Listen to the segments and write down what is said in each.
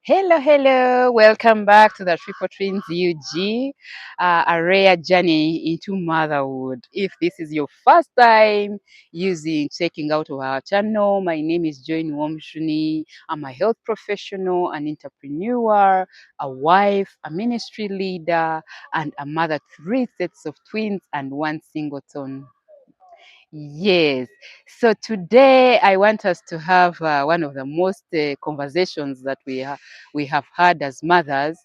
Hello, hello. Welcome back to the Triple Twins UG, a rare journey into motherhood. If this is your first time checking out of our channel, my name is Joy Womshuni. I'm a health professional, an entrepreneur, a wife, a ministry leader, and a mother to three sets of twins and one singleton. Yes. So today I want us to have one of the most conversations that we have had as mothers,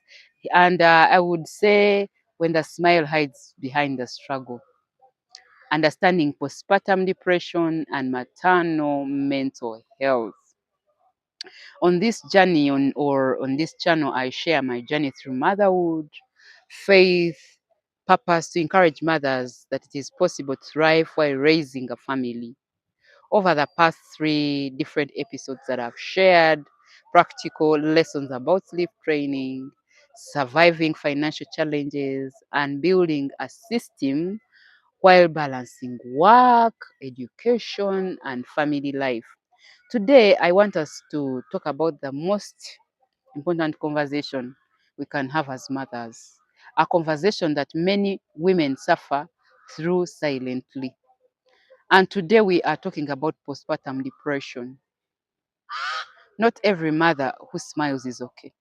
and I would say when the smile hides behind the struggle, understanding postpartum depression and maternal mental health. On this journey on this channel, I share my journey through motherhood, faith, purpose to encourage mothers that it is possible to thrive while raising a family. Over the past three different episodes that I've shared, practical lessons about sleep training, surviving financial challenges, and building a system while balancing work, education, and family life. Today, I want us to talk about the most important conversation we can have as mothers, a conversation that many women suffer through silently. And today we are talking about postpartum depression. Not every mother who smiles is okay.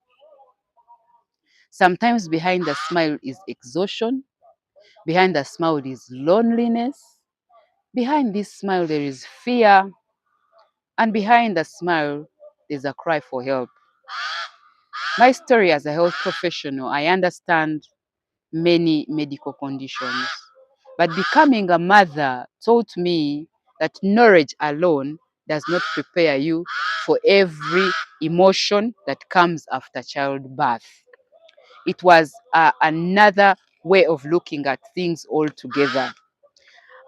Sometimes behind the smile is exhaustion, behind the smile is loneliness, behind this smile there is fear, and behind the smile there's a cry for help. My story as a health professional, I understand many medical conditions, but becoming a mother taught me that knowledge alone does not prepare you for every emotion that comes after childbirth. It was another way of looking at things altogether.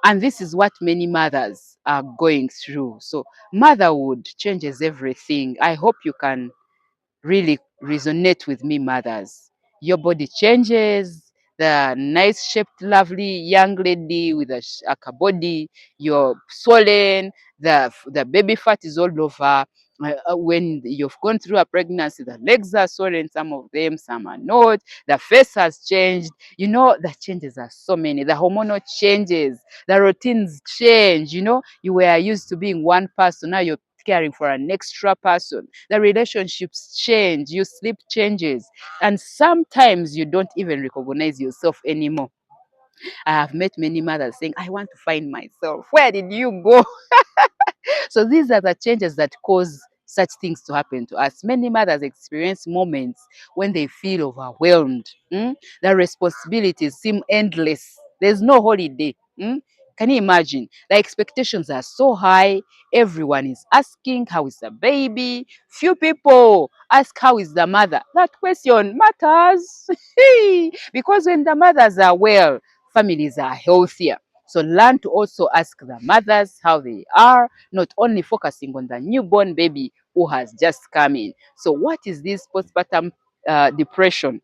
And this is what many mothers are going through. So, motherhood changes everything. I hope you can really resonate with me, mothers. Your body changes. The nice shaped, lovely young lady with a body, you're swollen, the baby fat is all over. When you've gone through a pregnancy, the legs are swollen, some of them, some are not. The face has changed. You know, the changes are so many. The hormonal changes, the routines change. You know, you were used to being one person, now you're caring for an extra person. The relationships change, your sleep changes, and sometimes you don't even recognize yourself anymore. I have met many mothers saying, I want to find myself. Where did you go? So these are the changes that cause such things to happen to us. Many mothers experience moments when they feel overwhelmed. The responsibilities seem endless. There's no holiday. Can you imagine? The expectations are so high. Everyone is asking, how is the baby? Few people ask, how is the mother? That question matters. Because when the mothers are well, families are healthier. So learn to also ask the mothers how they are, not only focusing on the newborn baby who has just come in. So what is this postpartum depression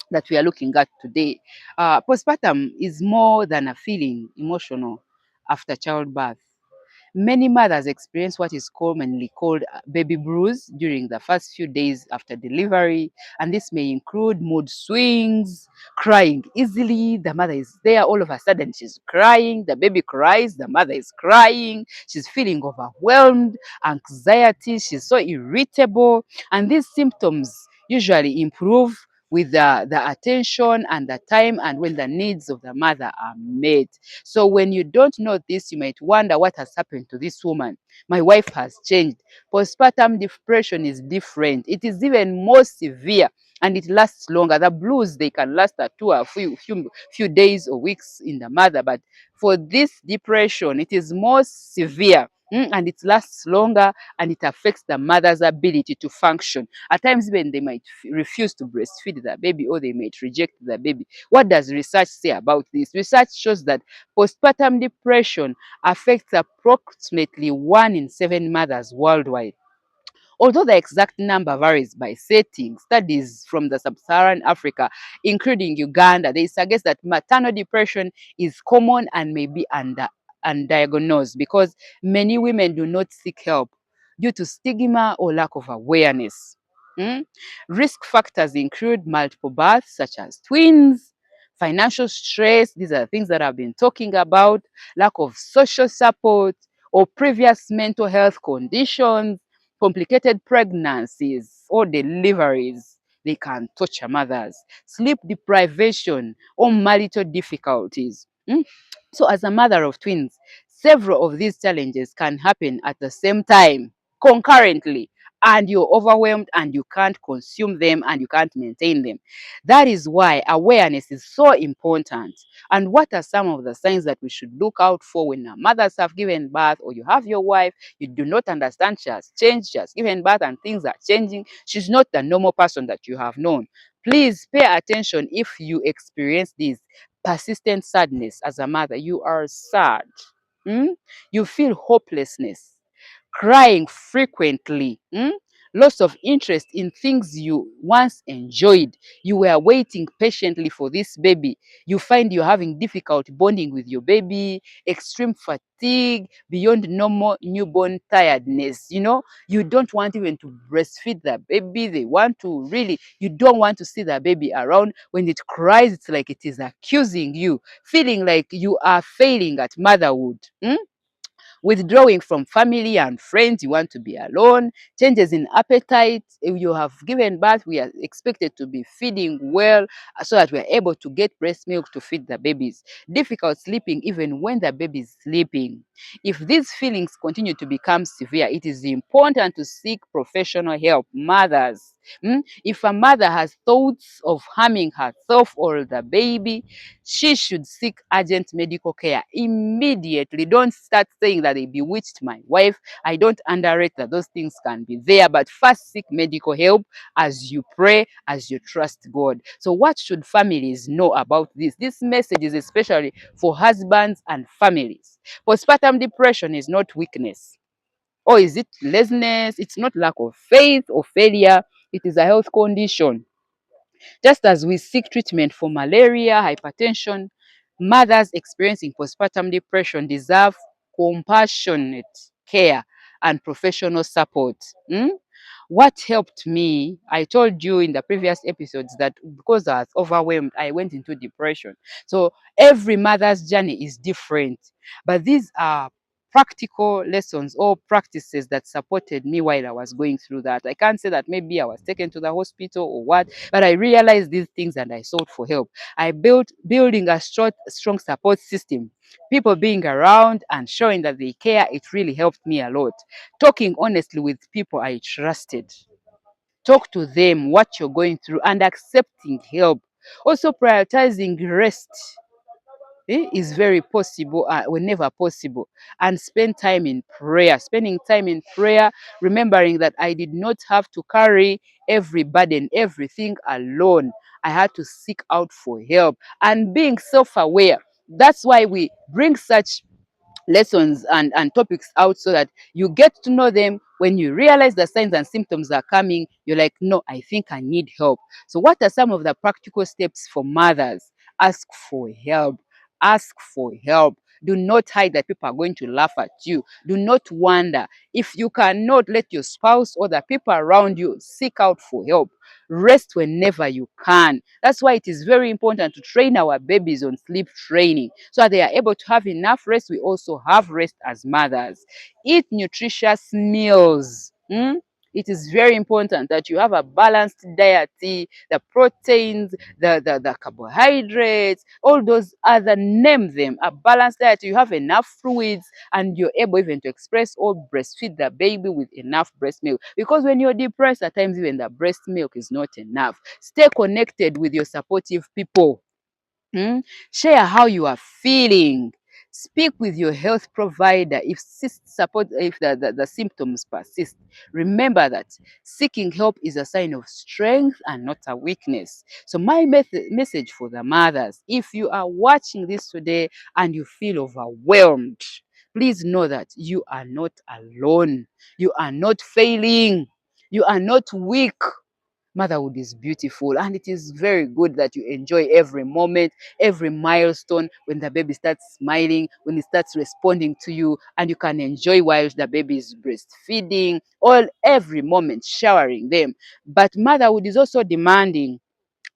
that we are looking at today? Postpartum is more than a feeling emotional after childbirth. Many mothers experience what is commonly called baby blues during the first few days after delivery, and this may include mood swings, crying easily. The mother is there, all of a sudden she's crying, the baby cries, the mother is crying, she's feeling overwhelmed, anxiety, she's so irritable, and these symptoms usually improve with the attention and the time and when the needs of the mother are met. So when you don't know this, you might wonder what has happened to this woman. My wife has changed. Postpartum depression is different. It is even more severe and it lasts longer. The blues, they can last a few days or weeks in the mother, but for this depression, it is more severe. And it lasts longer and it affects the mother's ability to function. At times, even they might refuse to breastfeed the baby or they might reject the baby. What does research say about this? Research shows that postpartum depression affects approximately 1 in 7 mothers worldwide. Although the exact number varies by setting, studies from the sub-Saharan Africa, including Uganda, they suggest that maternal depression is common and may be undiagnosed because many women do not seek help due to stigma or lack of awareness. Mm? Risk factors include multiple births, such as twins, financial stress, these are things that I've been talking about, lack of social support, or previous mental health conditions, complicated pregnancies or deliveries. They can torture mothers, sleep deprivation, or marital difficulties. So, as a mother of twins, several of these challenges can happen at the same time, concurrently, and you're overwhelmed and you can't consume them and you can't maintain them. That is why awareness is so important. And what are some of the signs that we should look out for when our mothers have given birth, or you have your wife, you do not understand she has changed, she has given birth and things are changing, she's not the normal person that you have known. Please pay attention if you experience this persistent sadness as a mother. You are sad. You feel hopelessness, crying frequently, loss of interest in things you once enjoyed. You were waiting patiently for this baby. You find you're having difficulty bonding with your baby, extreme fatigue, beyond normal newborn tiredness. You don't want even to breastfeed the baby. They want to really, you don't want to see the baby around. When it cries, it's like it is accusing you, feeling like you are failing at motherhood. Withdrawing from family and friends, you want to be alone, changes in appetite. If you have given birth, we are expected to be feeding well so that we are able to get breast milk to feed the babies. Difficult sleeping even when the baby is sleeping. If these feelings continue to become severe, it is important to seek professional help. Mothers, if a mother has thoughts of harming herself or the baby, she should seek urgent medical care immediately. Don't start saying that they bewitched my wife. I don't underrate that those things can be there, but first seek medical help as you pray, as you trust God. So, what should families know about this? This message is especially for husbands and families. Postpartum depression is not weakness. Or is it laziness? It's not lack of faith or failure. It is a health condition. Just as we seek treatment for malaria, hypertension, mothers experiencing postpartum depression deserve compassionate care and professional support. What helped me, I told you in the previous episodes that because I was overwhelmed, I went into depression. So every mother's journey is different, but these are practical lessons or practices that supported me while I was going through that. I can't say that maybe I was taken to the hospital or what, but I realized these things and I sought for help. I building a strong support system, people being around and showing that they care. It really helped me a lot. Talking honestly with people I trusted. Talk to them what you're going through and accepting help. Also, prioritizing rest is very possible, whenever possible, and spend time in prayer. Spending time in prayer, remembering that I did not have to carry every burden, everything alone. I had to seek out for help and being self aware. That's why we bring such lessons and topics out so that you get to know them. When you realize the signs and symptoms are coming, you're like, no, I think I need help. So what are some of the practical steps for mothers? Ask for help. Ask for help. Do not hide that people are going to laugh at you. Do not wonder. If you cannot, let your spouse or the people around you seek out for help. Rest whenever you can. That's why it is very important to train our babies on sleep training so that they are able to have enough rest. We also have rest as mothers. Eat nutritious meals. It is very important that you have a balanced diet, the proteins, the carbohydrates, all those other, name them, a balanced diet. You have enough fluids and you're able even to express or breastfeed the baby with enough breast milk. Because when you're depressed, at times even the breast milk is not enough. Stay connected with your supportive people. Share how you are feeling. Speak with your health provider if the symptoms persist. Remember that seeking help is a sign of strength and not a weakness. So my message for the mothers, if you are watching this today and you feel overwhelmed, please know that you are not alone. You are not failing. You are not weak. Motherhood is beautiful, and it is very good that you enjoy every moment, every milestone, when the baby starts smiling, when it starts responding to you, and you can enjoy while the baby is breastfeeding, all every moment, showering them. But motherhood is also demanding.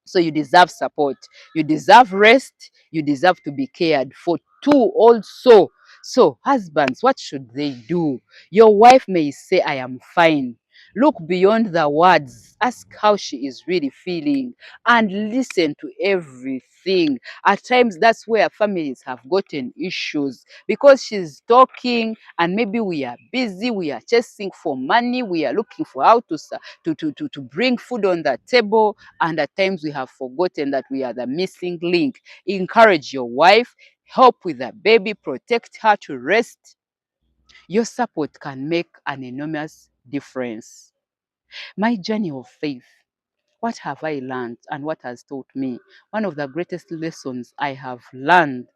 So you deserve support, you deserve rest, you deserve to be cared for too also. So husbands, what should they do? Your wife may say, I am fine. Look beyond the words. Ask how she is really feeling and listen to everything. At times, that's where families have gotten issues because she's talking and maybe we are busy, we are chasing for money, we are looking for how to bring food on the table, and at times we have forgotten that we are the missing link. Encourage your wife, help with the baby, protect her to rest. Your support can make an enormous difference. My journey of faith. What have I learned and what has taught me? One of the greatest lessons I have learned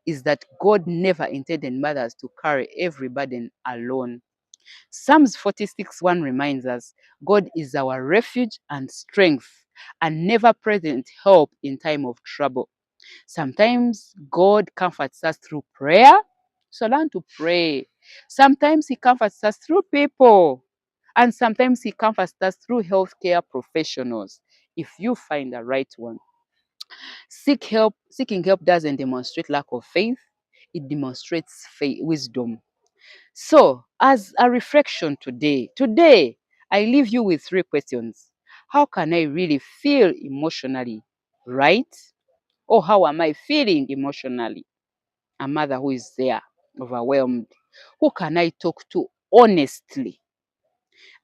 is that God never intended mothers to carry every burden alone. Psalms 46:1 reminds us God is our refuge and strength and never present help in time of trouble. Sometimes God comforts us through prayer, so learn to pray. Sometimes He comforts us through people, and sometimes He comforts us through healthcare professionals. If you find the right one, seeking help doesn't demonstrate lack of faith, it demonstrates wisdom. So, as a reflection today, I leave you with three questions. How can I really feel emotionally right? Or how am I feeling emotionally? A mother who is there, overwhelmed. Who can I talk to honestly?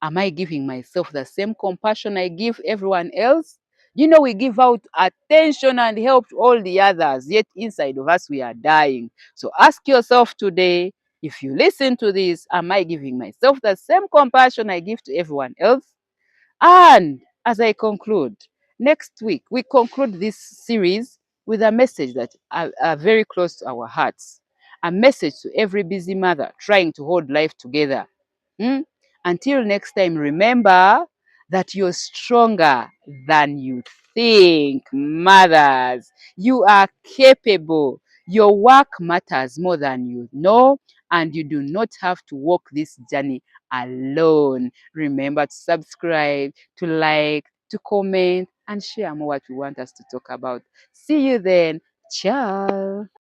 Am I giving myself the same compassion I give everyone else? You know, we give out attention and help to all the others, yet inside of us we are dying. So ask yourself today, if you listen to this, am I giving myself the same compassion I give to everyone else? And as I conclude, next week we conclude this series with a message that are very close to our hearts. A message to every busy mother trying to hold life together. Hmm? Until next time, remember that you're stronger than you think, mothers. You are capable. Your work matters more than you know, and you do not have to walk this journey alone. Remember to subscribe, to like, to comment, and share more what you want us to talk about. See you then. Ciao.